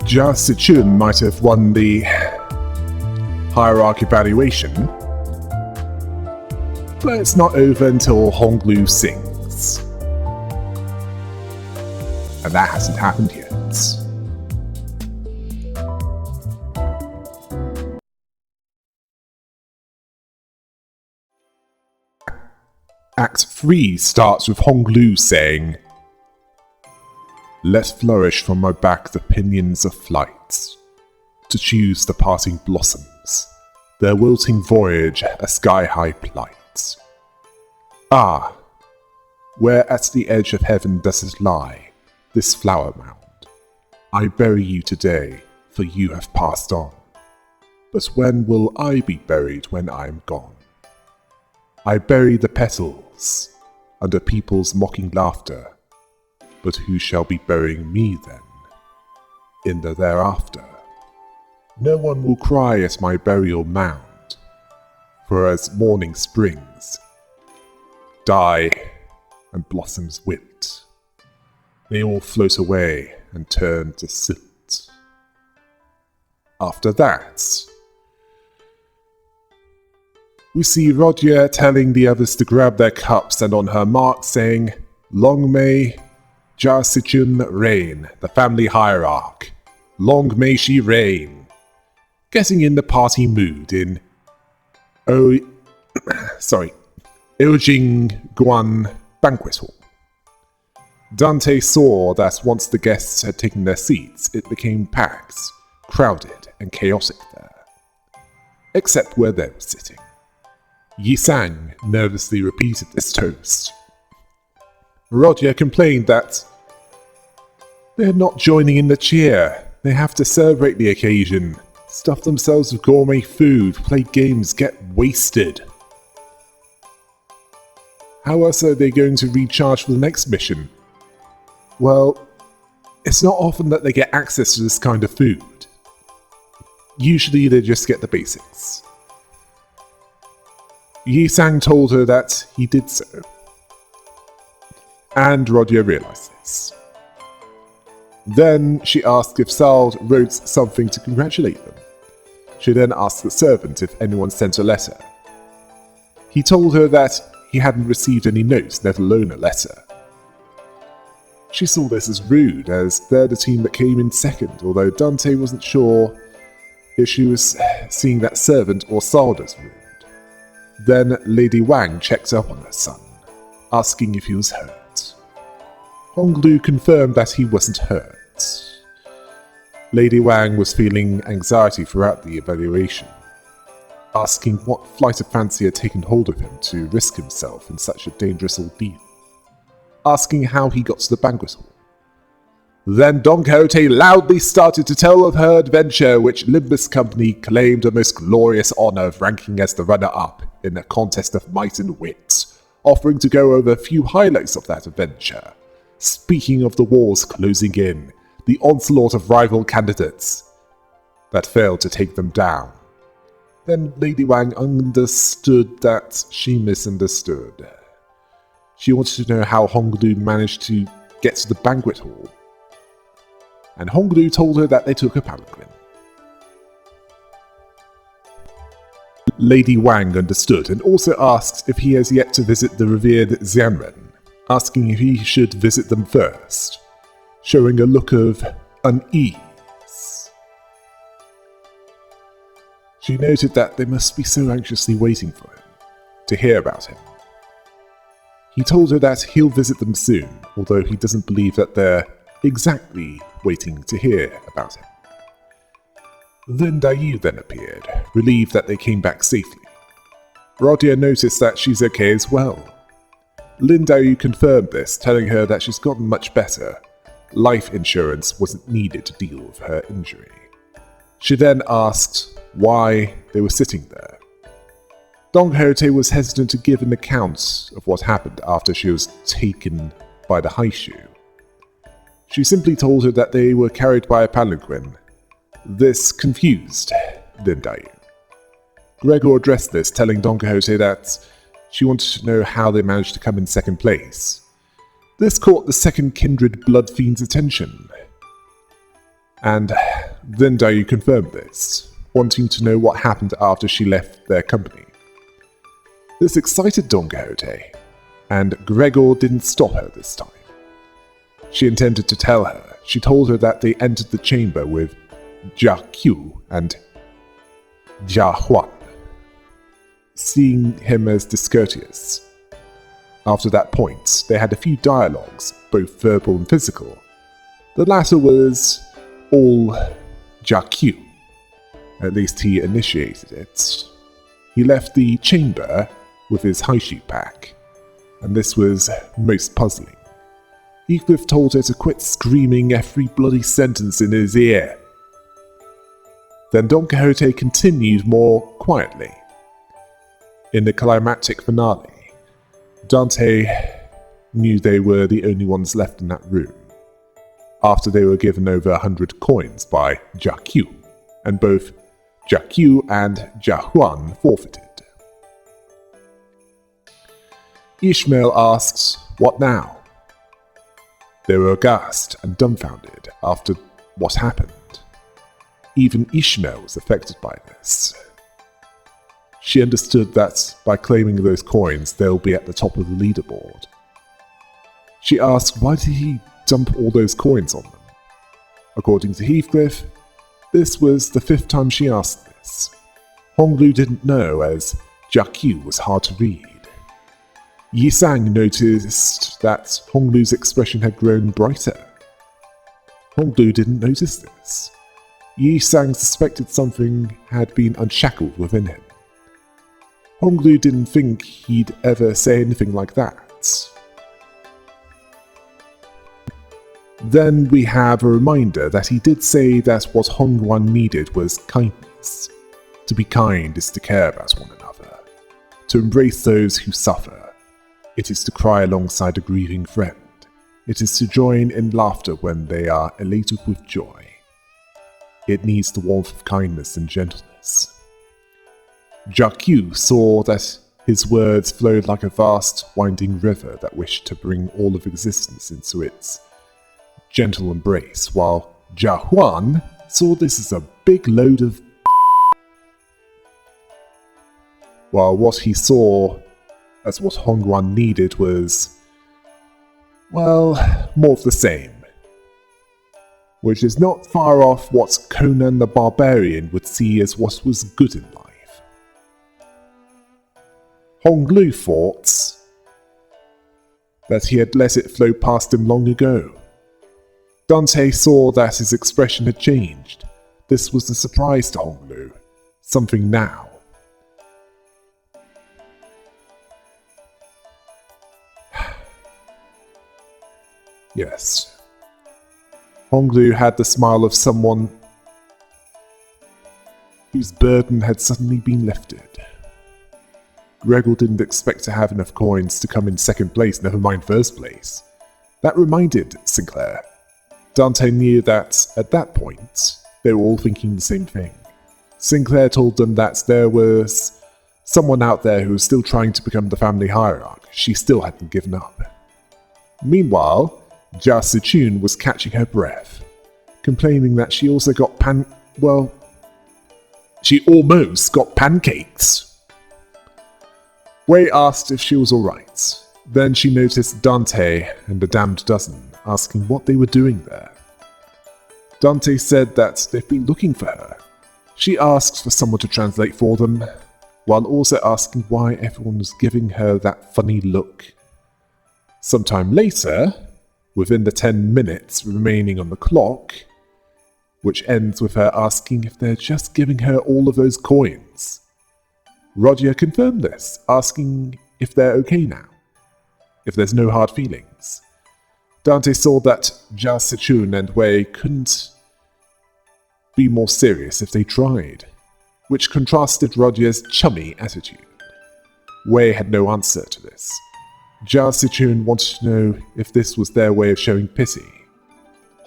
Jia Sichun might have won the hierarchy evaluation, but it's not over until Honglu sings. And that hasn't happened yet. Act 3 starts with Honglu saying, "Let flourish from my back the pinions of flight, to choose the parting blossoms, their wilting voyage a sky-high plight. Ah, where at the edge of heaven does it lie, this flower mound? I bury you today, for you have passed on. But when will I be buried when I am gone? I bury the petals under people's mocking laughter, but who shall be burying me then, in the thereafter? No one will cry at my burial mound, for as morning springs, die and blossoms wilt, they all float away and turn to silt." After that, we see Rodia telling the others to grab their cups and on her mark saying, "Long may Jia Sichun reign, the family hierarch. Long may she reign." Getting in the party mood in Eujing Guan Banquet Hall. Dante saw that once the guests had taken their seats, it became packed, crowded, and chaotic there. Except where they were sitting. Yi Sang nervously repeated this toast. Rodia complained that they're not joining in the cheer. They have to celebrate the occasion, stuff themselves with gourmet food, play games, get wasted. How else are they going to recharge for the next mission? Well, it's not often that they get access to this kind of food. Usually they just get the basics. Yi Sang told her that he did so, and Rodia realized this. Then she asked if Sald wrote something to congratulate them. She then asked the servant if anyone sent a letter. He told her that he hadn't received any notes, let alone a letter. She saw this as rude, as they're the team that came in second, although Dante wasn't sure if she was seeing that servant or Sald as rude. Then Lady Wang checked up on her son, asking if he was hurt. Honglu confirmed that he wasn't hurt. Lady Wang was feeling anxiety throughout the evaluation, asking what flight of fancy had taken hold of him to risk himself in such a dangerous ordeal, asking how he got to the banquet hall. Then Don Quixote loudly started to tell of her adventure, which Limbus Company claimed a most glorious honor of ranking as the runner-up in a contest of might and wit, offering to go over a few highlights of that adventure. Speaking of the wars closing in, the onslaught of rival candidates that failed to take them down. Then Lady Wang understood that she misunderstood. She wanted to know how Honglu managed to get to the banquet hall, and Honglu told her that they took a palanquin. Lady Wang understood and also asked if he has yet to visit the revered Xianren, asking if he should visit them first, showing a look of unease. She noted that they must be so anxiously waiting for him, to hear about him. He told her that he'll visit them soon, although he doesn't believe that they're exactly waiting to hear about him. Then Dayu then appeared, relieved that they came back safely. Rodia noticed that she's okay as well. Lin Dayu confirmed this, telling her that she's gotten much better. Life insurance wasn't needed to deal with her injury. She then asked why they were sitting there. Don Quixote was hesitant to give an account of what happened after she was taken by the Haishu. She simply told her that they were carried by a palanquin. This confused Lin Dayu. Gregor addressed this, telling Don Quixote that she wanted to know how they managed to come in second place. This caught the second kindred blood fiend's attention. And then Dayu confirmed this, wanting to know what happened after she left their company. This excited Don Quixote, and Gregor didn't stop her this time. She intended to tell her. She told her that they entered the chamber with Jia and Jia, seeing him as discourteous. After that point, they had a few dialogues, both verbal and physical. The latter was all Jia. At least he initiated it. He left the chamber with his high shoe pack, and this was most puzzling. Heathcliff told her to quit screaming every bloody sentence in his ear. Then Don Quixote continued more quietly. In the climactic finale, Dante knew they were the only ones left in that room, after they were given over 100 coins by Jia, and both Jia and Jia forfeited. Ishmael asks, "What now?" They were aghast and dumbfounded after what happened. Even Ishmael was affected by this. She understood that by claiming those coins, they'll be at the top of the leaderboard. She asked, why did he dump all those coins on them? According to Heathcliff, this was the 5th time she asked this. Honglu didn't know, as Jia was hard to read. Yi Sang noticed that Honglu's expression had grown brighter. Honglu didn't notice this. Yi Sang suspected something had been unshackled within him. Honglu didn't think he'd ever say anything like that. Then we have a reminder that he did say that what Hongguan needed was kindness. To be kind is to care about one another, to embrace those who suffer. It is to cry alongside a grieving friend. It is to join in laughter when they are elated with joy. It needs the warmth of kindness and gentleness. Jia saw that his words flowed like a vast, winding river that wished to bring all of existence into its gentle embrace, while Jia saw this as a big load of while what he saw as what Hongguan needed was, well, more of the same. Which is not far off what Conan the Barbarian would see as what was good in life. Honglu thought that he had let it flow past him long ago. Dante saw that his expression had changed. This was a surprise to Honglu. Something now. Yes. Honglu had the smile of someone whose burden had suddenly been lifted. Gregor didn't expect to have enough coins to come in second place, never mind first place. That reminded Sinclair. Dante knew that, at that point, they were all thinking the same thing. Sinclair told them that there was someone out there who was still trying to become the family hierarch. She still hadn't given up. Meanwhile, Jia Sichun was catching her breath, complaining that she also got she almost got pancakes. Wei asked if she was alright. Then she noticed Dante and a damned dozen, asking what they were doing there. Dante said that they've been looking for her. She asked for someone to translate for them, while also asking why everyone was giving her that funny look. Sometime later, within the 10 minutes remaining on the clock, which ends with her asking if they're just giving her all of those coins. Roger confirmed this, asking if they're okay now, if there's no hard feelings. Dante saw that Jia Sichun and Wei couldn't be more serious if they tried, which contrasted Roger's chummy attitude. Wei had no answer to this. Jia Sichun wanted to know if this was their way of showing pity.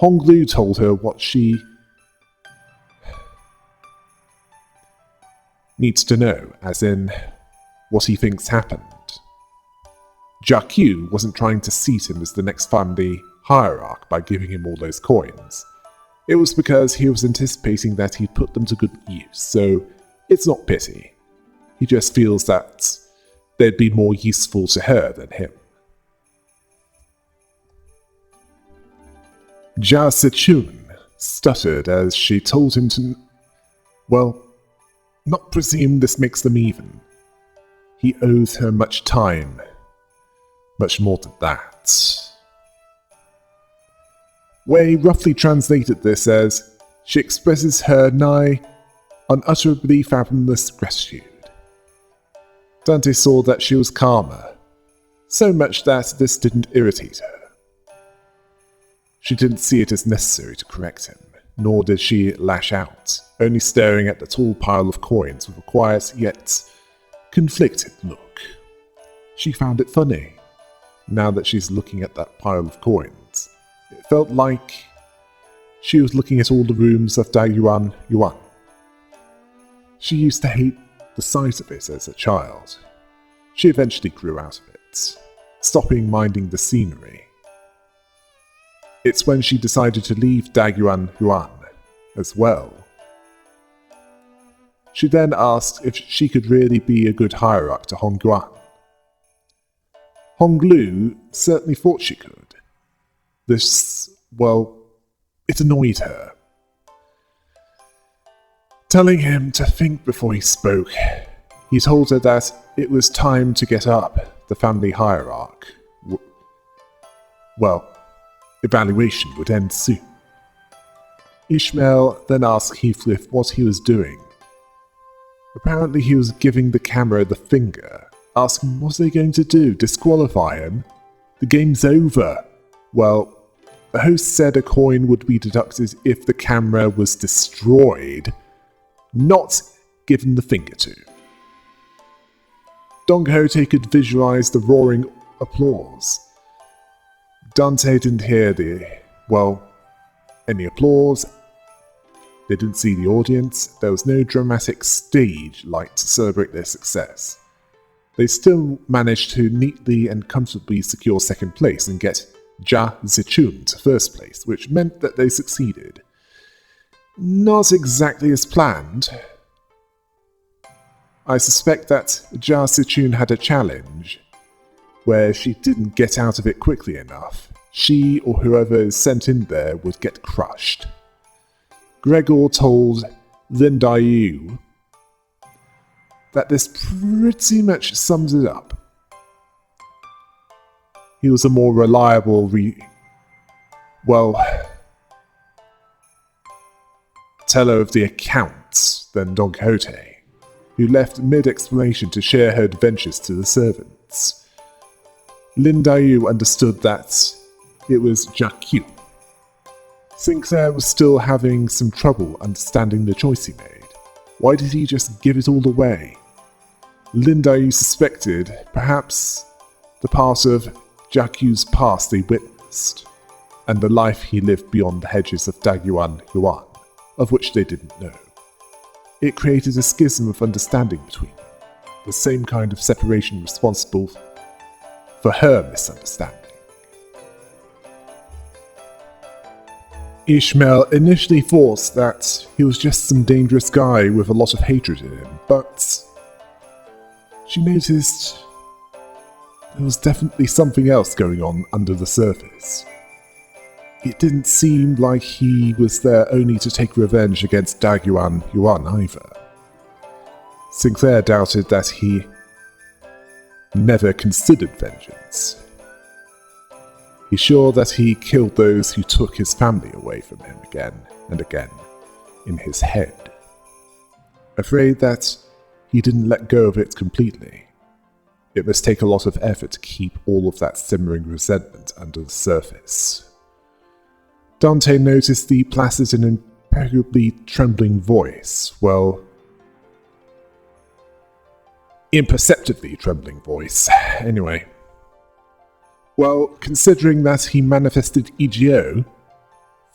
Honglu told her what she needs to know, as in what he thinks happened. Jia wasn't trying to seat him as the next family hierarch by giving him all those coins. It was because he was anticipating that he'd put them to good use, so it's not pity. He just feels that they'd be more useful to her than him. Jia Sichun stuttered as she told him to, not presume this makes them even. He owes her much time, much more than that. Wei roughly translated this as, she expresses her nigh unutterably fathomless gratitude. Dante saw that she was calmer, so much that this didn't irritate her. She didn't see it as necessary to correct him, nor did she lash out, only staring at the tall pile of coins with a quiet yet conflicted look. She found it funny, now that she's looking at that pile of coins. It felt like she was looking at all the rooms of Dagyuan Yuan. She used to hate the sight of it as a child. She eventually grew out of it, stopping minding the scenery. It's when she decided to leave Dagyuan Yuan as well. She then asked if she could really be a good hierarch to Hongyuan. Honglu certainly thought she could. It annoyed her. Telling him to think before he spoke, he told her that it was time to get up the family hierarch. Evaluation would end soon. Ishmael then asked Heathcliff what he was doing. Apparently he was giving the camera the finger, asking what are they going to do, disqualify him? The game's over. Well, the host said a coin would be deducted if the camera was destroyed, not given the finger to. Don Quixote could visualize the roaring applause. Dante didn't hear any applause. They didn't see the audience. There was no dramatic stage light to celebrate their success. They still managed to neatly and comfortably secure second place and get Jia Zichun to first place, which meant that they succeeded. Not exactly as planned. I suspect that Jia Zichun had a challenge where she didn't get out of it quickly enough. She or whoever is sent in there would get crushed. Gregor told Lin Daiyu that this pretty much sums it up. He was a more reliable teller of the accounts than Don Quixote, who left mid-explanation to share her adventures to the servants. Lin Daiyu understood that it was Jacques. Sinclair was still having some trouble understanding the choice he made. Why did he just give it all away? Lin Daiyu suspected perhaps the part of Jacques' past they witnessed, and the life he lived beyond the hedges of Dagyuan Yuan, of which they didn't know. It created a schism of understanding between them, the same kind of separation responsible for her misunderstanding. Ishmael initially thought that he was just some dangerous guy with a lot of hatred in him, but she noticed there was definitely something else going on under the surface. It didn't seem like he was there only to take revenge against Dagyuan Yuan either. Sinclair doubted that he never considered vengeance. He's sure that he killed those who took his family away from him again and again in his head. Afraid that he didn't let go of it completely. It must take a lot of effort to keep all of that simmering resentment under the surface. Dante noticed the placid and impeccably trembling voice, imperceptibly trembling voice, anyway. Considering that he manifested EGO,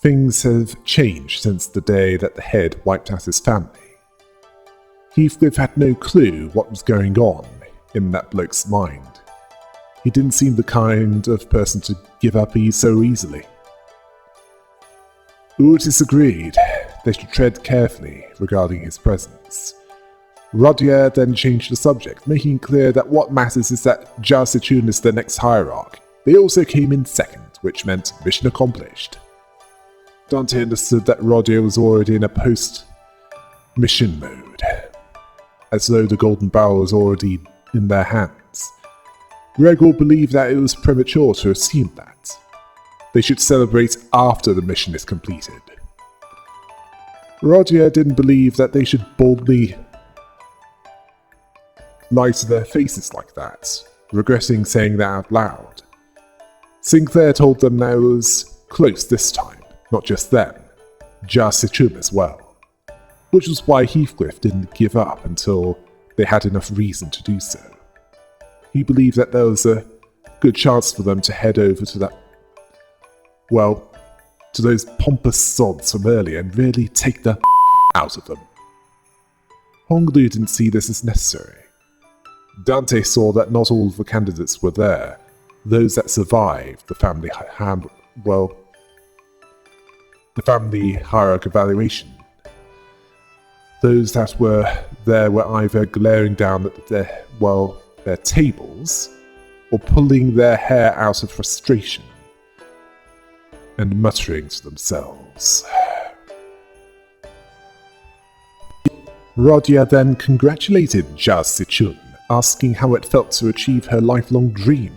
things have changed since the day that the head wiped out his family. Heathcliff had no clue what was going on in that bloke's mind. He didn't seem the kind of person to give up so easily. Otis agreed they should tread carefully regarding his presence. Rodier then changed the subject, making it clear that what matters is that Jar Sichun is the next hierarch. They also came in second, which meant mission accomplished. Dante understood that Rodier was already in a post-mission mode, as though the golden barrel was already in their hands. Gregor believed that it was premature to assume that. They should celebrate after the mission is completed. Rodier didn't believe that they should boldly lie to their faces like that, regretting saying that out loud. Sinclair told them that it was close this time, not just them, Jar Sichun as well, which was why Heathcliff didn't give up until they had enough reason to do so. He believed that there was a good chance for them to head over to to those pompous sods from earlier and really take the out of them. Honglu didn't see this as necessary. Dante saw that not all of the candidates were there. Those that survived the family hierarch evaluation. Those that were there were either glaring down at their tables or pulling their hair out of frustration and muttering to themselves. Rodier then congratulated Jar Sichun, asking how it felt to achieve her lifelong dream,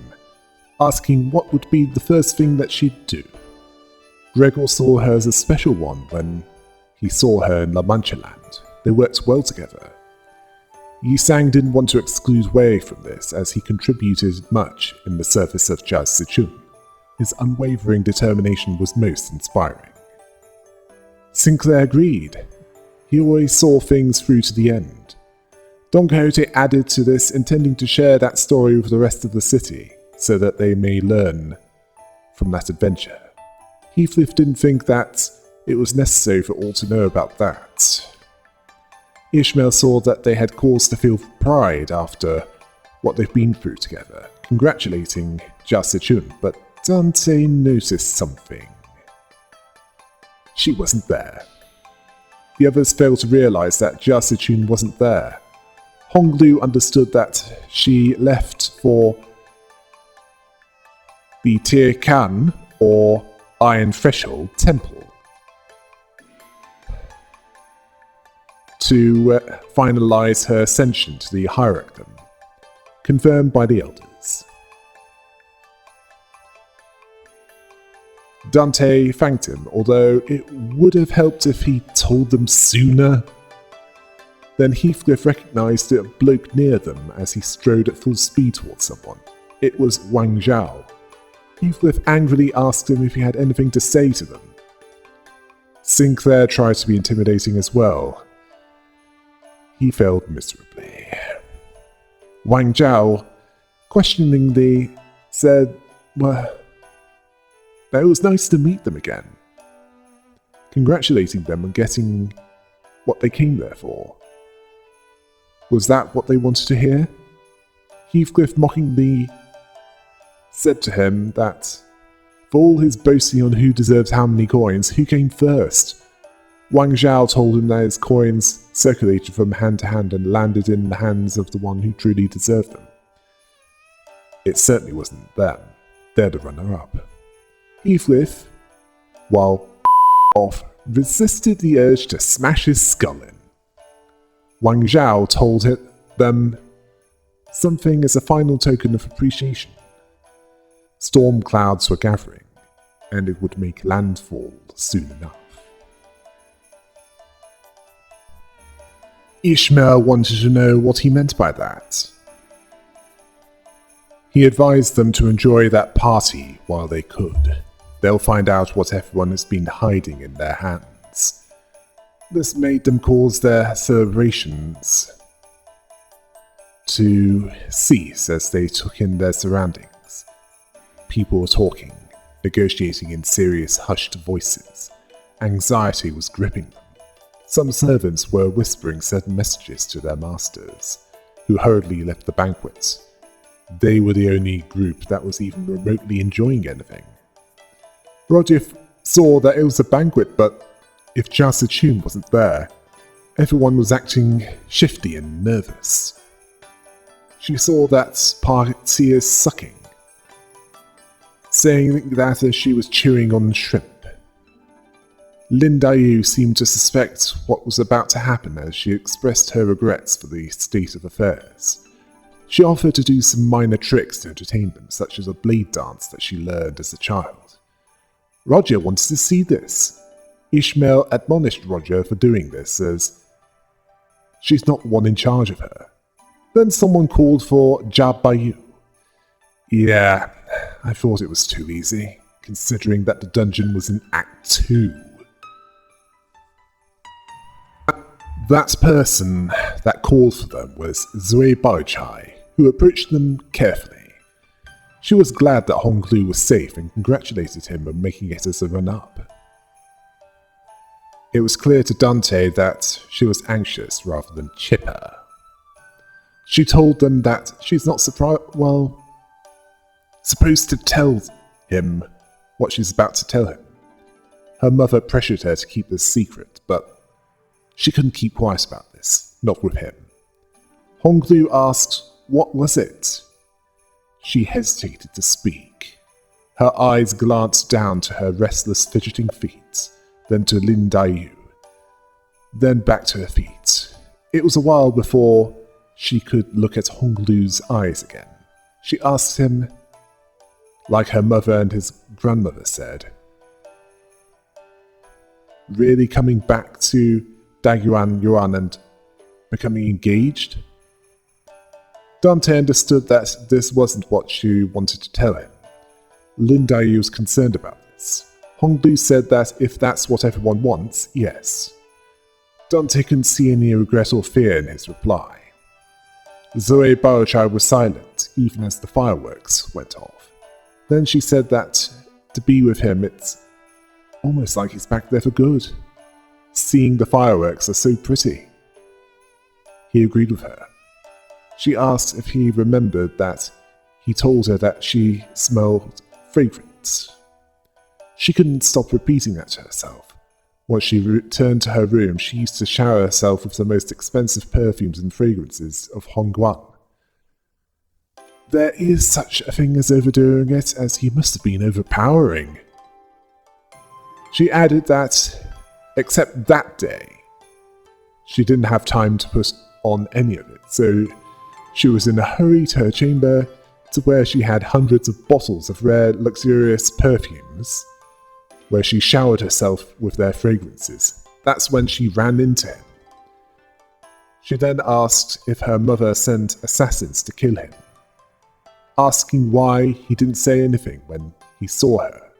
asking what would be the first thing that she'd do. Gregor saw her as a special one when he saw her in La Mancha Land. They worked well together. Yisang didn't want to exclude Wei from this, as he contributed much in the service of Jar Sichun. His unwavering determination was most inspiring. Sinclair agreed. He always saw things through to the end. Don Quixote added to this, intending to share that story with the rest of the city, so that they may learn from that adventure. Heathcliff didn't think that it was necessary for all to know about that. Ishmael saw that they had cause to feel pride after what they've been through together, congratulating Jar Sichun, but Dante noticed something. She wasn't there. The others failed to realize that Jar Sichun wasn't there. Honglu understood that she left for the Tir Khan, or Iron Threshold, temple to finalize her ascension to the hierarchdom, confirmed by the elders. Dante thanked him, although it would have helped if he told them sooner. Then Heathcliff recognized a bloke near them as he strode at full speed towards someone. It was Wang Zhao. Heathcliff angrily asked him if he had anything to say to them. Sinclair tried to be intimidating as well. He failed miserably. Wang Zhao, questioningly, said, "Well, it was nice to meet them again," congratulating them on getting what they came there for. Was that what they wanted to hear? Heathcliff mockingly said to him that, for all his boasting on who deserves how many coins, who came first? Wang Zhao told him that his coins circulated from hand to hand and landed in the hands of the one who truly deserved them. It certainly wasn't them. They're the runner-up. Heathcliff, while off, resisted the urge to smash his skull in. Wang Zhao told them something as a final token of appreciation. Storm clouds were gathering, and it would make landfall soon enough. Ishmael wanted to know what he meant by that. He advised them to enjoy that party while they could. They'll find out what everyone has been hiding in their hands. This made them cause their celebrations to cease as they took in their surroundings. People were talking, negotiating in serious, hushed voices. Anxiety was gripping them. Some servants were whispering certain messages to their masters, who hurriedly left the banquet. They were the only group that was even remotely enjoying anything. Roger saw that it was a banquet, but if Jia Sichun wasn't there, everyone was acting shifty and nervous. She saw that party is sucking, saying that as she was chewing on shrimp. Lin Daiyu seemed to suspect what was about to happen as she expressed her regrets for the state of affairs. She offered to do some minor tricks to entertain them, such as a blade dance that she learned as a child. Roger wanted to see this. Ishmael admonished Roger for doing this, as she's not one in charge of her. Then someone called for Jia Baiyu. Yeah, I thought it was too easy, considering that the dungeon was in Act 2. That person that called for them was Zui Baochai, who approached them carefully. She was glad that Honglu was safe and congratulated him on making it as a run-up. It was clear to Dante that she was anxious rather than chipper. She told them that she's not supposed to tell him what she's about to tell him. Her mother pressured her to keep this secret, but she couldn't keep quiet about this, not with him. Honglu asked, "What was it?" She hesitated to speak. Her eyes glanced down to her restless, fidgeting feet, then to Lin Daiyu, then back to her feet. It was a while before she could look at Honglu's eyes again. She asked him, like her mother and his grandmother said, "Really coming back to Dagyuan Yuan and becoming engaged?" Dante understood that this wasn't what she wanted to tell him. Lin Daiyu was concerned about this. Honglu said that if that's what everyone wants, yes. Dante couldn't see any regret or fear in his reply. Zoe Baochai was silent, even as the fireworks went off. Then she said that to be with him, it's almost like he's back there for good. Seeing the fireworks are so pretty. He agreed with her. She asked if he remembered that he told her that she smelled fragrance. She couldn't stop repeating that to herself. Once she returned to her room, she used to shower herself with the most expensive perfumes and fragrances of Hongguan. There is such a thing as overdoing it, as he must have been overpowering. She added that, except that day, she didn't have time to put on any of it, so she was in a hurry to her chamber to where she had hundreds of bottles of rare, luxurious perfumes, where she showered herself with their fragrances. That's when she ran into him. She then asked if her mother sent assassins to kill him, asking why he didn't say anything when he saw her.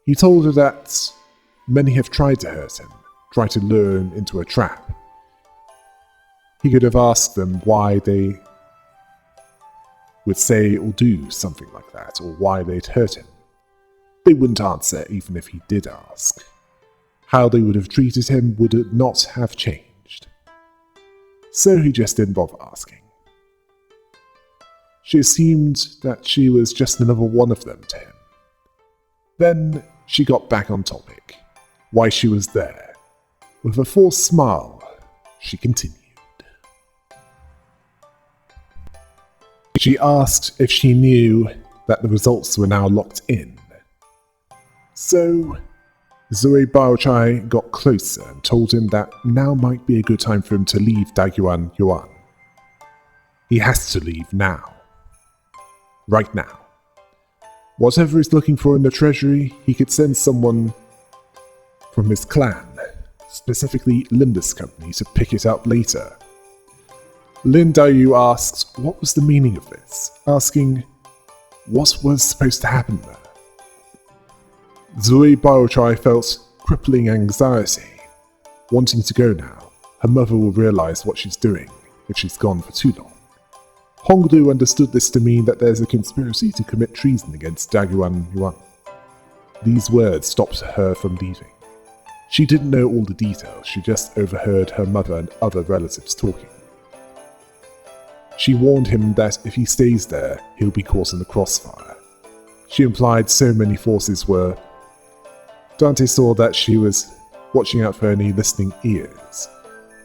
He told her that many have tried to hurt him, tried to lure him into a trap. He could have asked them why they would say or do something like that, or why they'd hurt him. They wouldn't answer even if he did ask. How they would have treated him would not have changed. So he just didn't bother asking. She assumed that she was just another one of them to him. Then she got back on topic, why she was there. With a forced smile, she continued. She asked if she knew that the results were now locked in. So, Zoe Baochai got closer and told him that now might be a good time for him to leave Dagyuan Yuan. He has to leave now. Right now. Whatever he's looking for in the treasury, he could send someone from his clan, specifically Limbus Company, to pick it up later. Lin Daiyu asked what was the meaning of this, asking what was supposed to happen there. Zui Baochai felt crippling anxiety, wanting to go now. Her mother will realize what she's doing if she's gone for too long. Honglu understood this to mean that there's a conspiracy to commit treason against Dagyuan Yuan. These words stopped her from leaving. She didn't know all the details, she just overheard her mother and other relatives talking. She warned him that if he stays there, he'll be caught in the crossfire. She implied so many forces were Dante saw that she was watching out for any listening ears.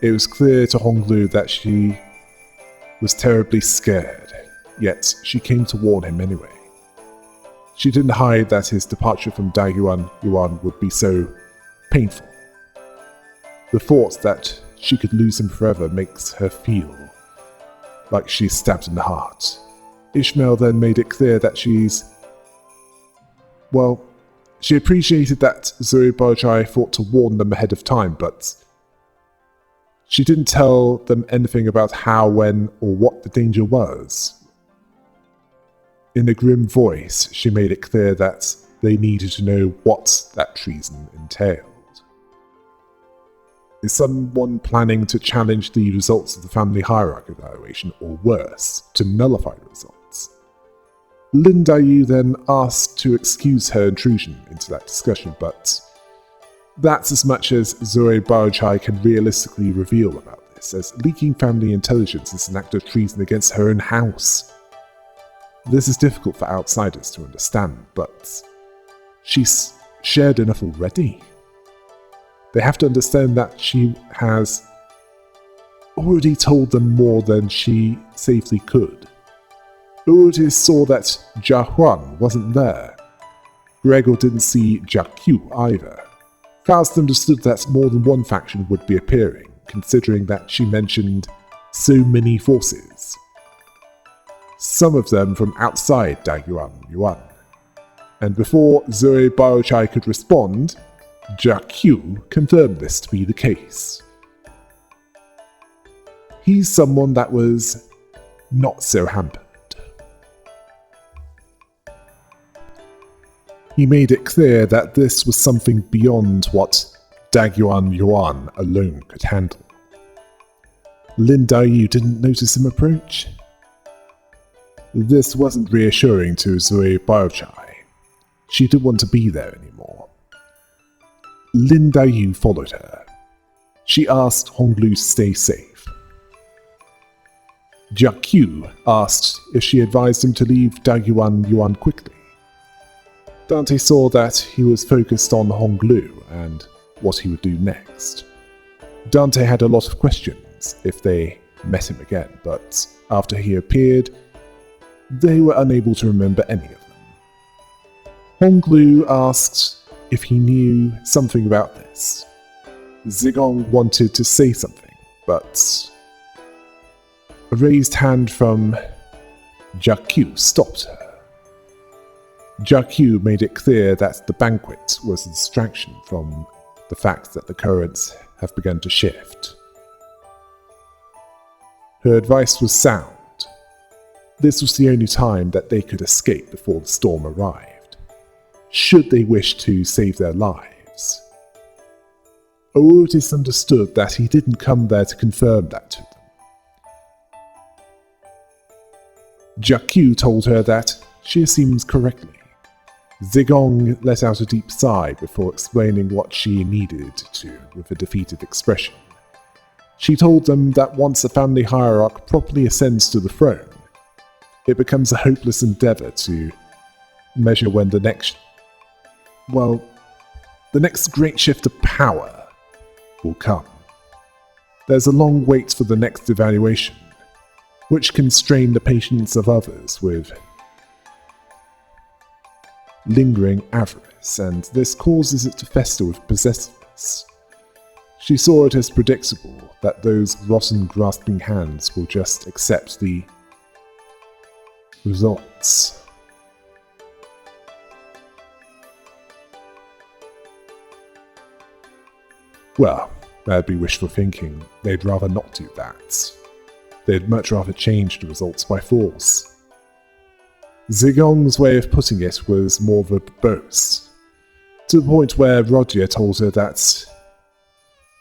It was clear to Honglu that she was terribly scared, yet she came to warn him anyway. She didn't hide that his departure from Daiguan Yuan would be so painful. The thought that she could lose him forever makes her feel like she's stabbed in the heart. Ishmael then made it clear that she appreciated that Zoe Barjai thought to warn them ahead of time, but she didn't tell them anything about how, when, or what the danger was. In a grim voice, she made it clear that they needed to know what that treason entailed. Is someone planning to challenge the results of the family hierarchy evaluation, or worse, to nullify the results? Lin Daiyu then asked to excuse her intrusion into that discussion, but that's as much as Zoe Baochai can realistically reveal about this, as leaking family intelligence is an act of treason against her own house. This is difficult for outsiders to understand, but she's shared enough already. They have to understand that she has already told them more than she safely could. Already saw that Jia Huan wasn't there. Gregor didn't see Jia Qiu either. Faust understood that more than one faction would be appearing, considering that she mentioned so many forces. Some of them from outside Daiguan Yuan. And before Zoe Baochai could respond, Jia Qiu confirmed this to be the case. He's someone that was not so hampered. He made it clear that this was something beyond what Daiguan Yuan alone could handle. Lin Daiyu didn't notice him approach. This wasn't reassuring to Zoe Baochai. She didn't want to be there anymore. Lin Daiyu followed her. She asked Honglu to stay safe. Jia Qiu asked if she advised him to leave Daiguan Yuan quickly. Dante saw that he was focused on Honglu and what he would do next. Dante had a lot of questions if they met him again, but after he appeared, they were unable to remember any of them. Honglu asked if he knew something about this. Zigong wanted to say something, but a raised hand from Jia Qiu stopped her. Jia Qiu made it clear that the banquet was a distraction from the fact that the currents have begun to shift. Her advice was sound. This was the only time that they could escape before the storm arrived, should they wish to save their lives. Otis understood that he didn't come there to confirm that to them. Jia Qiu told her that she assumes correctly. Zigong let out a deep sigh before explaining what she needed to with a defeated expression. She told them that once a family hierarch properly ascends to the throne, it becomes a hopeless endeavor to measure when the next great shift of power will come. There's a long wait for the next evaluation, which can strain the patience of others with lingering avarice, and this causes it to fester with possessiveness. She saw it as predictable that those rotten grasping hands will just accept the results. Well, that'd be wishful thinking. They'd rather not do that. They'd much rather change the results by force. Zigong's way of putting it was more verbose, to the point where Roger told her that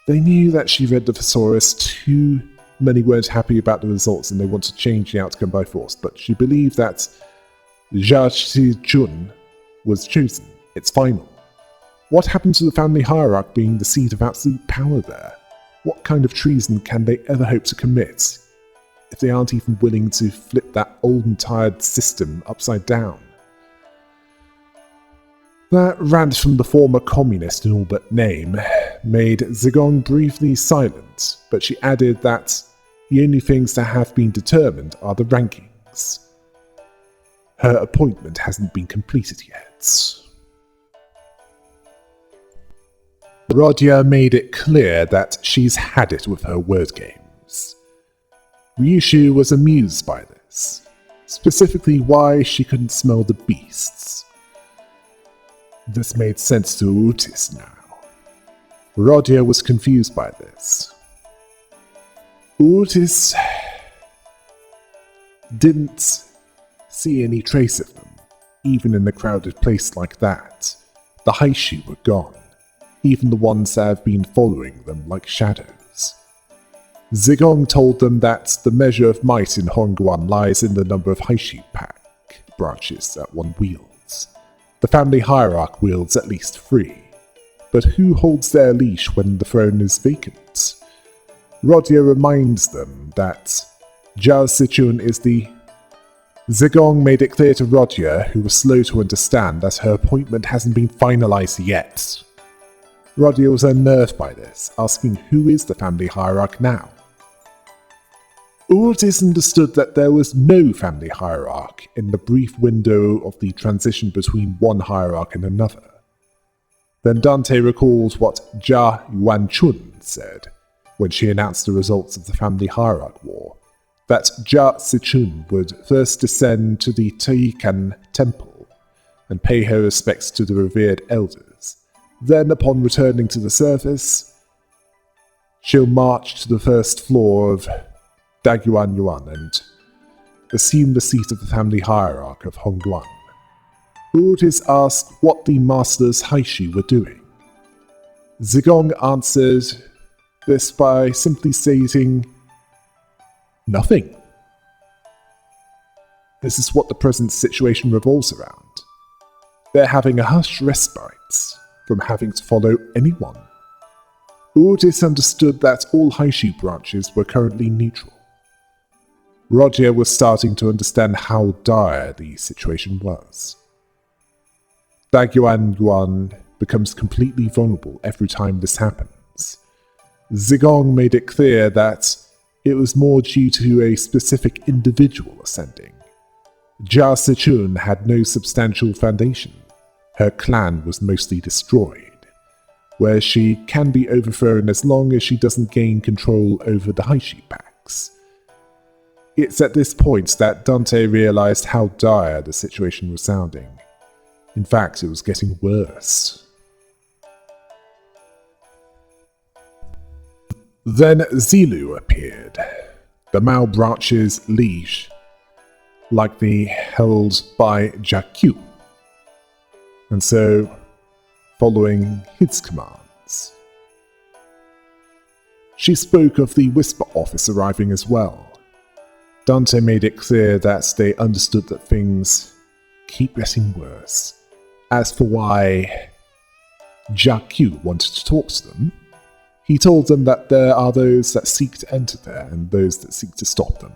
they knew that she read the thesaurus, too many weren't happy about the results and they want to change the outcome by force, but she believed that Jia Qijun was chosen. It's final. What happened to the family hierarch being the seat of absolute power there? What kind of treason can they ever hope to commit if they aren't even willing to flip that old and tired system upside down? That rant from the former communist in all but name made Zigong briefly silent, but she added that the only things that have been determined are the rankings. Her appointment hasn't been completed yet. Rodya made it clear that she's had it with her word games. Ryushu was amused by this, specifically why she couldn't smell the beasts. This made sense to Otis now. Rodya was confused by this. Otis didn't see any trace of them, even in a crowded place like that. The Haishu were gone, even the ones that have been following them like shadows. Zigong told them that the measure of might in Hongguan lies in the number of Haishu pack branches that one wields. The family hierarch wields at least 3, but who holds their leash when the throne is vacant? Rodya reminds them that Zhao Sichun is the... Zigong made it clear to Rodya, who was slow to understand, that her appointment hasn't been finalized yet. Rodya was unnerved by this, asking who is the family hierarch now. Otis understood that there was no family hierarch in the brief window of the transition between one hierarch and another. Then Dante recalled what Jia Yuanchun said when she announced the results of the family hierarch war, that Jia Sichun would first descend to the Taikan temple and pay her respects to the revered elders. Then, upon returning to the surface, she'll march to the first floor of Dagyuan Yuan and assume the seat of the family hierarch of Hongguan. Otis asked what the masters Haishu were doing. Zigong answered this by simply stating, nothing. This is what the present situation revolves around. They're having a hushed respite from having to follow anyone. Otis understood that all Haishu branches were currently neutral. Rodya was starting to understand how dire the situation was. Dagyuan Yuan becomes completely vulnerable every time this happens. Zigong made it clear that it was more due to a specific individual ascending. Jia Sichun had no substantial foundation. Her clan was mostly destroyed, where she can be overthrown as long as she doesn't gain control over the Haishu packs. It's at this point that Dante realized how dire the situation was sounding. In fact, it was getting worse. Then Zilu appeared, the Mao branch's liege, likely held by Jakyu, and so following his commands. She spoke of the Whisper Office arriving as well. Dante made it clear that they understood that things keep getting worse. As for why Jakyu wanted to talk to them, he told them that there are those that seek to enter there and those that seek to stop them.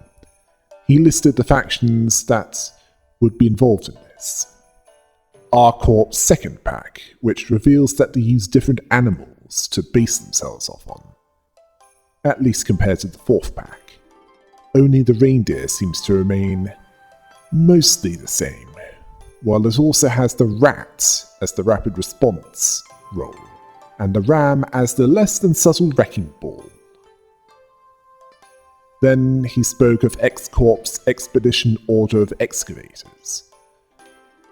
He listed the factions that would be involved in this. R-Corp's second pack, which reveals that they use different animals to base themselves off on, at least compared to the fourth pack. Only the reindeer seems to remain mostly the same, while it also has the rat as the rapid response role, and the ram as the less than subtle wrecking ball. Then he spoke of X-Corp's Expedition Order of Excavators,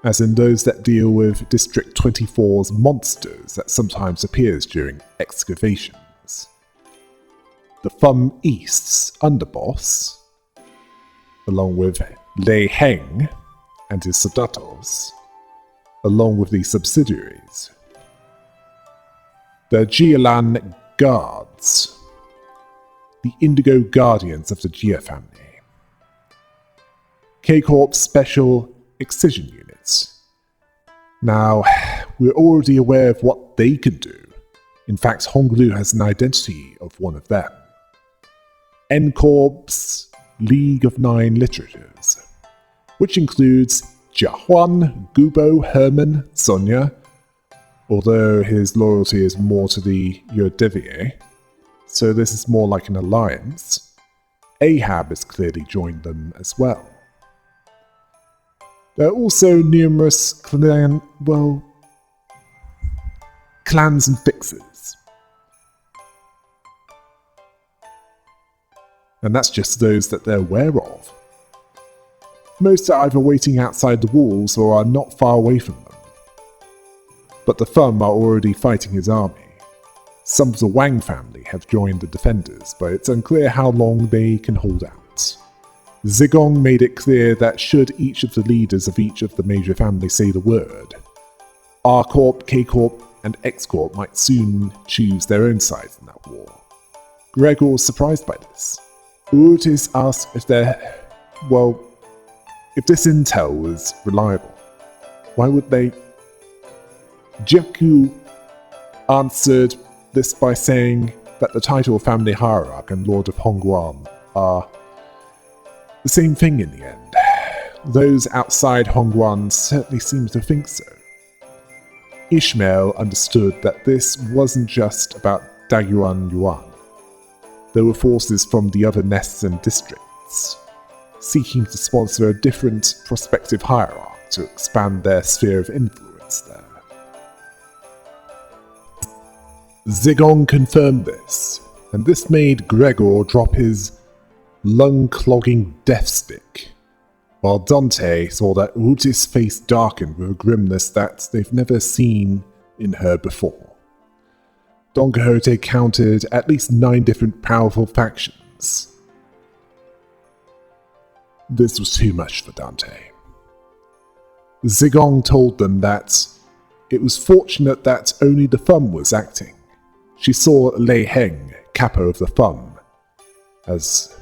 as in those that deal with District 24's monsters that sometimes appears during excavations. The Thumb East's underboss, along with Lei Heng and his Sadatos, along with the subsidiaries. The Jialan Guards, the Indigo Guardians of the Jia family. K-Corp's Special Excision Units. Now, we're already aware of what they can do. In fact, Honglu has an identity of one of them. N-Corp's League of Nine Literatures, which includes Jiahuan, Gubo, Herman, Sonia, although his loyalty is more to the Urdevier, so this is more like an alliance. Ahab has clearly joined them as well. There are also numerous clans and fixers. And that's just those that they're aware of. Most are either waiting outside the walls or are not far away from them. But the Thumb are already fighting his army. Some of the Wang family have joined the defenders, but it's unclear how long they can hold out. Zigong made it clear that should each of the leaders of each of the major families say the word, R Corp, K Corp, and X Corp might soon choose their own sides in that war. Gregor was surprised by this. Urtis asked if if this intel was reliable, why would they? Jiaku answered this by saying that the title of Family Hierarch and Lord of Hongguan are the same thing in the end. Those outside Hongguan certainly seem to think so. Ishmael understood that this wasn't just about Dagyuan Yuan. There were forces from the other nests and districts, seeking to sponsor a different prospective hierarch to expand their sphere of influence there. Zigong confirmed this, and this made Gregor drop his lung-clogging death stick, while Dante saw that Urtis' face darkened with a grimness that they've never seen in her before. Don Quixote counted at least 9 different powerful factions. This was too much for Dante. Zigong told them that it was fortunate that only the Thumb was acting. She saw Lei Heng, capo of the Thumb, as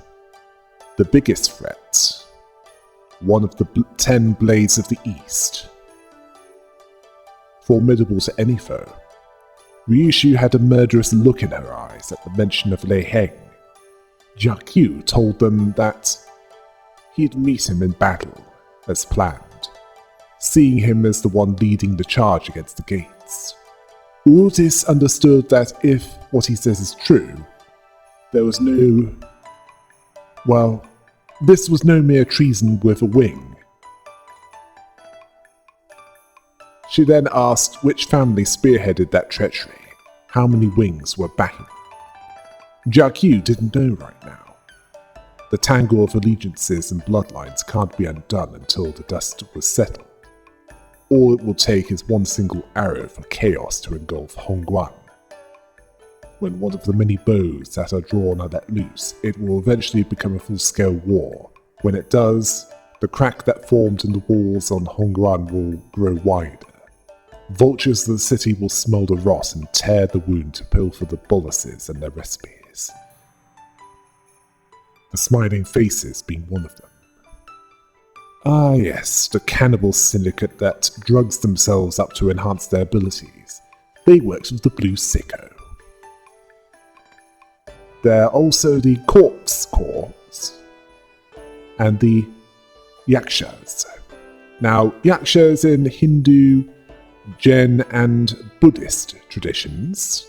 the biggest threat, one of the 10 Blades of the East, formidable to any foe. Ryushu had a murderous look in her eyes at the mention of Lei Heng. Jiaqiu told them that he'd meet him in battle, as planned, seeing him as the one leading the charge against the gates. Urtis understood that if what he says is true, there was this was no mere treason with a wing. She then asked which family spearheaded that treachery, how many wings were backing it. Jiaqiu didn't know right now. The tangle of allegiances and bloodlines can't be undone until the dust was settled. All it will take is one single arrow for chaos to engulf Hongguan. When one of the many bows that are drawn are let loose, it will eventually become a full-scale war. When it does, the crack that formed in the walls on Hongguan will grow wider. Vultures of the city will smell the rot and tear the wound to pilfer the boluses and their recipes. The Smiling Faces being one of them. Ah yes, the cannibal syndicate that drugs themselves up to enhance their abilities. They worked with the Blue Sicko. There are also the Corpse Corps and the Yakshas. Now, Yakshas in Hindu, Jain and Buddhist traditions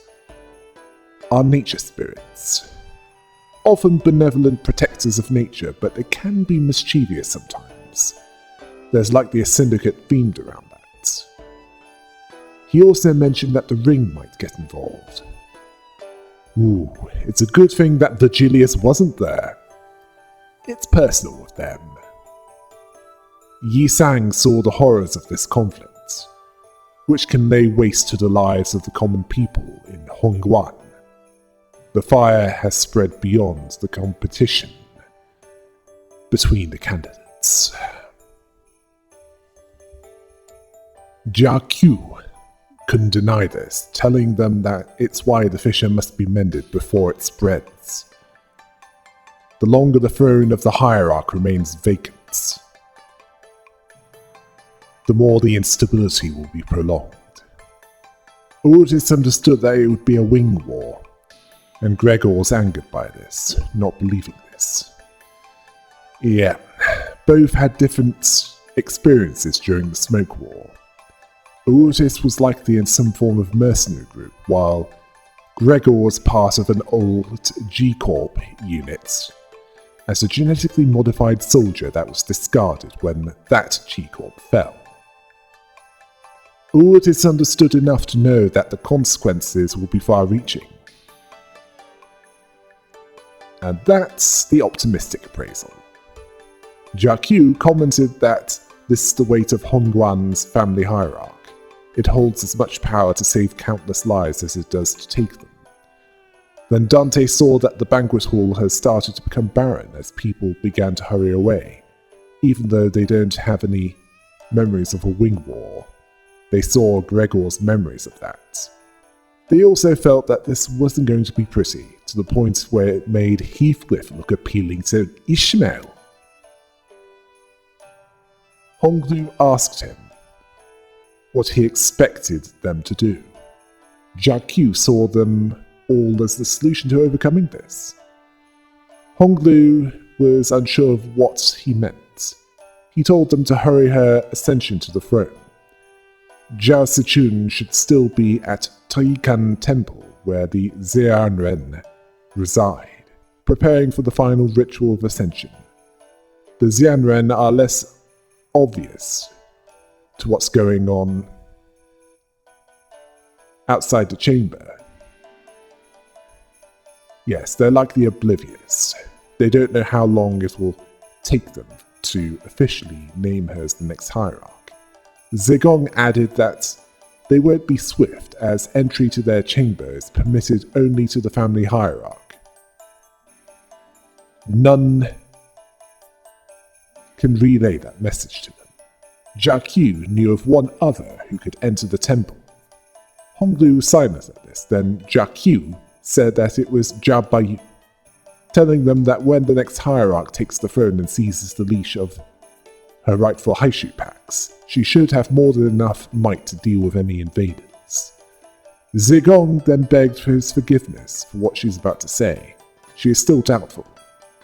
are nature spirits. Often benevolent protectors of nature, but they can be mischievous sometimes. There's likely a syndicate themed around that. He also mentioned that the Ring might get involved. Ooh, it's a good thing that Virgilius wasn't there. It's personal with them. Yi Sang saw the horrors of this conflict, which can lay waste to the lives of the common people in Hongguan. The fire has spread beyond the competition between the candidates. Jiaqiu couldn't deny this, telling them that it's why the fissure must be mended before it spreads. The longer the throne of the hierarch remains vacant, the more the instability will be prolonged. Urtis understood that it would be a wing war, and Gregor was angered by this, not believing this. Yeah, both had different experiences during the Smoke War. All of this was likely in some form of mercenary group, while Gregor was part of an old G-Corp unit as a genetically modified soldier that was discarded when that G-Corp fell. Ord is understood enough to know that the consequences will be far-reaching. And that's the optimistic appraisal. Jiaqu commented that this is the weight of Hongguan's family hierarch. It holds as much power to save countless lives as it does to take them. Then Dante saw that the banquet hall has started to become barren as people began to hurry away. Even though they don't have any memories of a wing war, they saw Gregor's memories of that. They also felt that this wasn't going to be pretty, to the point where it made Heathcliff look appealing to Ishmael. Honglu asked him what he expected them to do. Jiaqu saw them all as the solution to overcoming this. Honglu was unsure of what he meant. He told them to hurry her ascension to the throne. Zhao Sichun should still be at Taikan Temple, where the Xianren reside, preparing for the final ritual of ascension. The Xianren are less obvious to what's going on outside the chamber. Yes, they're likely oblivious. They don't know how long it will take them to officially name her as the next hierarch. Zigong added that they won't be swift, as entry to their chamber is permitted only to the family hierarch. None can relay that message to them. Jiaqu knew of one other who could enter the temple. Honglu was silent at this, then Jiaqu said that it was Jia Baiyu, telling them that when the next hierarch takes the throne and seizes the leash of her rightful Haishu packs, she should have more than enough might to deal with any invaders. Zigong then begged for his forgiveness for what she's about to say. She is still doubtful.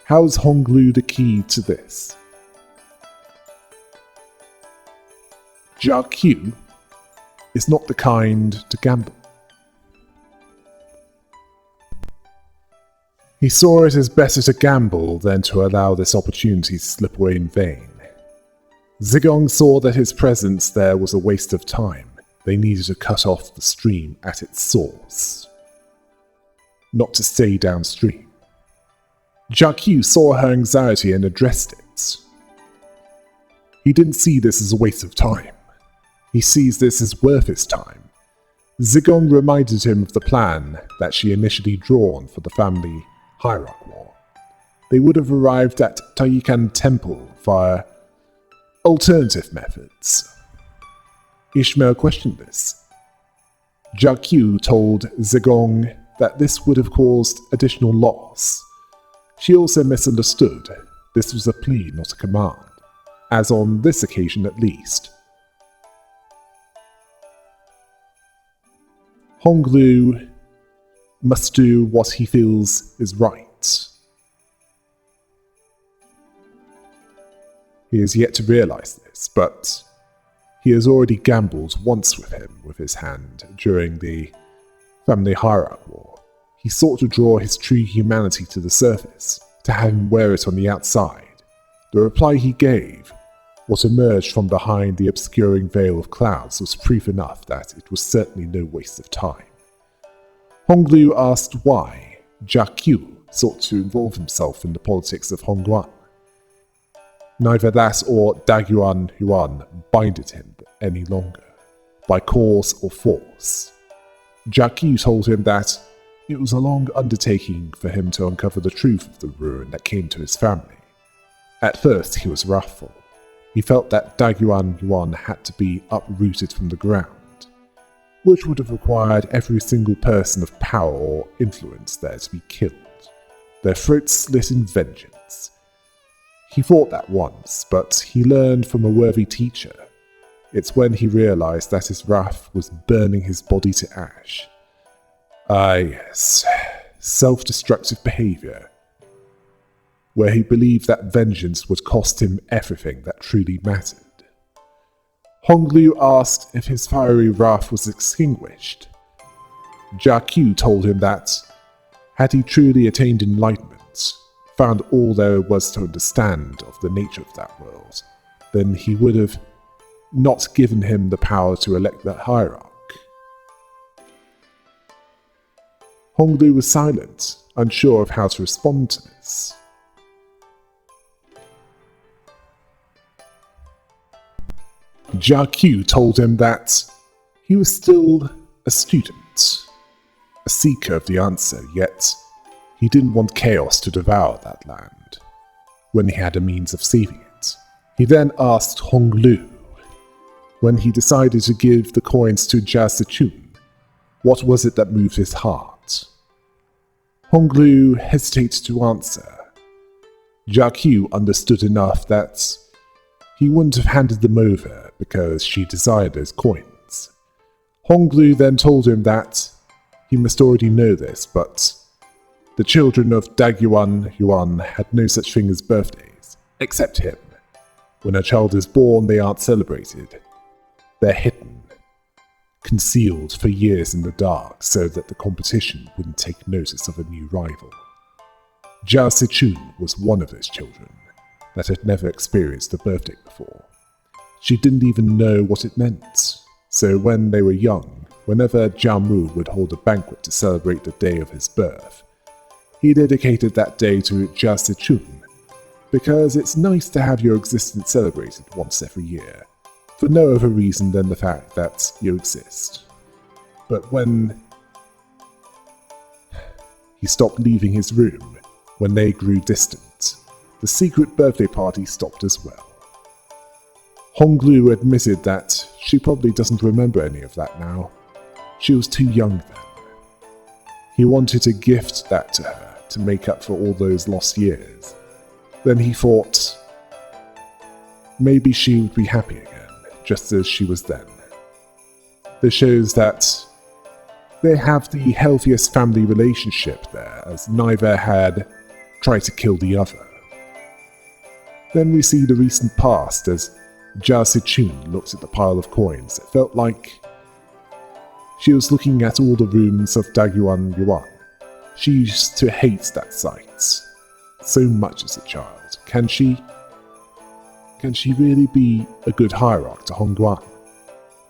How is Honglu the key to this? Jiaqu is not the kind to gamble. He saw it as better to gamble than to allow this opportunity to slip away in vain. Zigong saw that his presence there was a waste of time. They needed to cut off the stream at its source, not to stay downstream. Jiaqu saw her anxiety and addressed it. He didn't see this as a waste of time. He sees this as worth his time. Zigong reminded him of the plan that she initially drawn for the family hierarch war. They would have arrived at Taikan Temple via alternative methods. Ishmael questioned this. Jiaqu told Zigong that this would have caused additional loss. She also misunderstood. This was a plea, not a command, as on this occasion at least. Honglu must do what he feels is right. He is yet to realize this, but he has already gambled once with him with his hand during the family hierarch war. He sought to draw his true humanity to the surface, to have him wear it on the outside. The reply he gave, what emerged from behind the obscuring veil of clouds, was proof enough that it was certainly no waste of time. Honglu asked why Jiaqu sought to involve himself in the politics of Hongguan. Neither that or Daguan Huan binded him any longer, by cause or force. Jiaqu told him that it was a long undertaking for him to uncover the truth of the ruin that came to his family. At first he was wrathful. He felt that Daguan Yuan had to be uprooted from the ground, which would have required every single person of power or influence there to be killed, their throats slit in vengeance. He thought that once, but he learned from a worthy teacher. It's when he realized that his wrath was burning his body to ash. Ah yes, self-destructive behavior, where he believed that vengeance would cost him everything that truly mattered. Honglu asked if his fiery wrath was extinguished. Jiaqu told him that, had he truly attained enlightenment, found all there was to understand of the nature of that world, then he would have not given him the power to elect the hierarch. Honglu was silent, unsure of how to respond to this. Jiaqu told him that he was still a student, a seeker of the answer, yet he didn't want chaos to devour that land when he had a means of saving it. He then asked Honglu, when he decided to give the coins to Jia Sichun, what was it that moved his heart? Honglu hesitated to answer. Jiaqu understood enough that he wouldn't have handed them over because she desired those coins. Honglu then told him that he must already know this, but the children of Dagyuan Yuan had no such thing as birthdays, except him. When a child is born, they aren't celebrated. They're hidden, concealed for years in the dark so that the competition wouldn't take notice of a new rival. Jia Sichun was one of those children that had never experienced a birthday before. She didn't even know what it meant, so when they were young, whenever Jiamu would hold a banquet to celebrate the day of his birth, he dedicated that day to Jia Sichun, because it's nice to have your existence celebrated once every year, for no other reason than the fact that you exist. But when he stopped leaving his room, when they grew distant, the secret birthday party stopped as well. Honglu admitted that she probably doesn't remember any of that now. She was too young then. He wanted to gift that to her to make up for all those lost years. Then he thought, maybe she would be happy again, just as she was then. This shows that they have the healthiest family relationship there, as neither had tried to kill the other. Then we see the recent past as Jia Sichun looked at the pile of coins. It felt like she was looking at all the rooms of Dagyuan Yuan. She used to hate that sight so much as a child. Can she really be a good hierarch to Hongguan?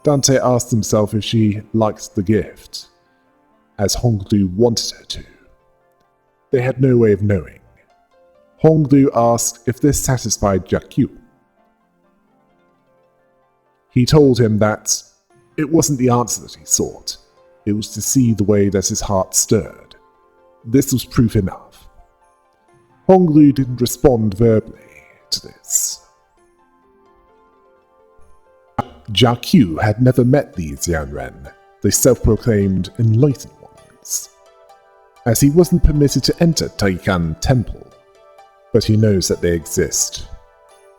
Dante asked himself if she liked the gift, as Honglu wanted her to. They had no way of knowing. Honglu asked if this satisfied Jiaqu. He told him that it wasn't the answer that he sought, it was to see the way that his heart stirred. This was proof enough. Honglu didn't respond verbally to this. Jiaqu had never met these Yanren, the self-proclaimed enlightened ones, as he wasn't permitted to enter Taikan Temple, but he knows that they exist.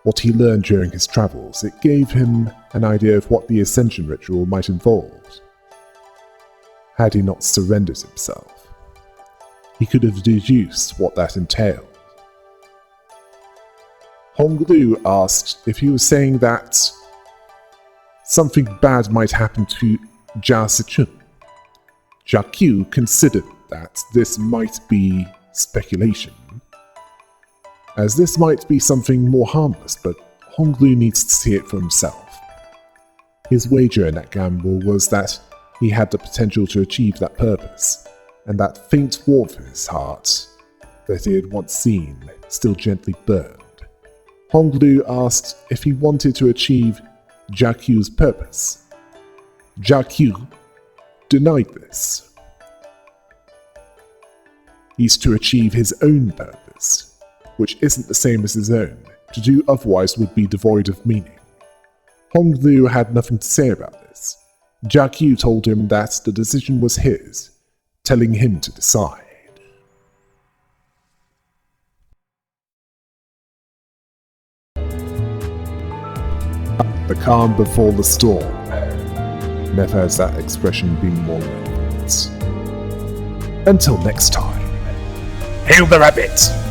What he learned during his travels, it gave him an idea of what the ascension ritual might involve. Had he not surrendered himself, he could have deduced what that entailed. Honglu asked if he was saying that something bad might happen to Jia Sichun. Jiaqu considered that this might be speculation, as this might be something more harmless, but Honglu needs to see it for himself. His wager in that gamble was that he had the potential to achieve that purpose, and that faint warmth in his heart that he had once seen still gently burned. Honglu asked if he wanted to achieve Jiaqu's purpose. Jiaqu denied this. He's to achieve his own purpose, which isn't the same as his own. To do otherwise would be devoid of meaning. Honglu had nothing to say about this. Jiaqu told him that the decision was his, telling him to decide. The calm before the storm. Never has that expression been more relevant. Until next time, hail the rabbit!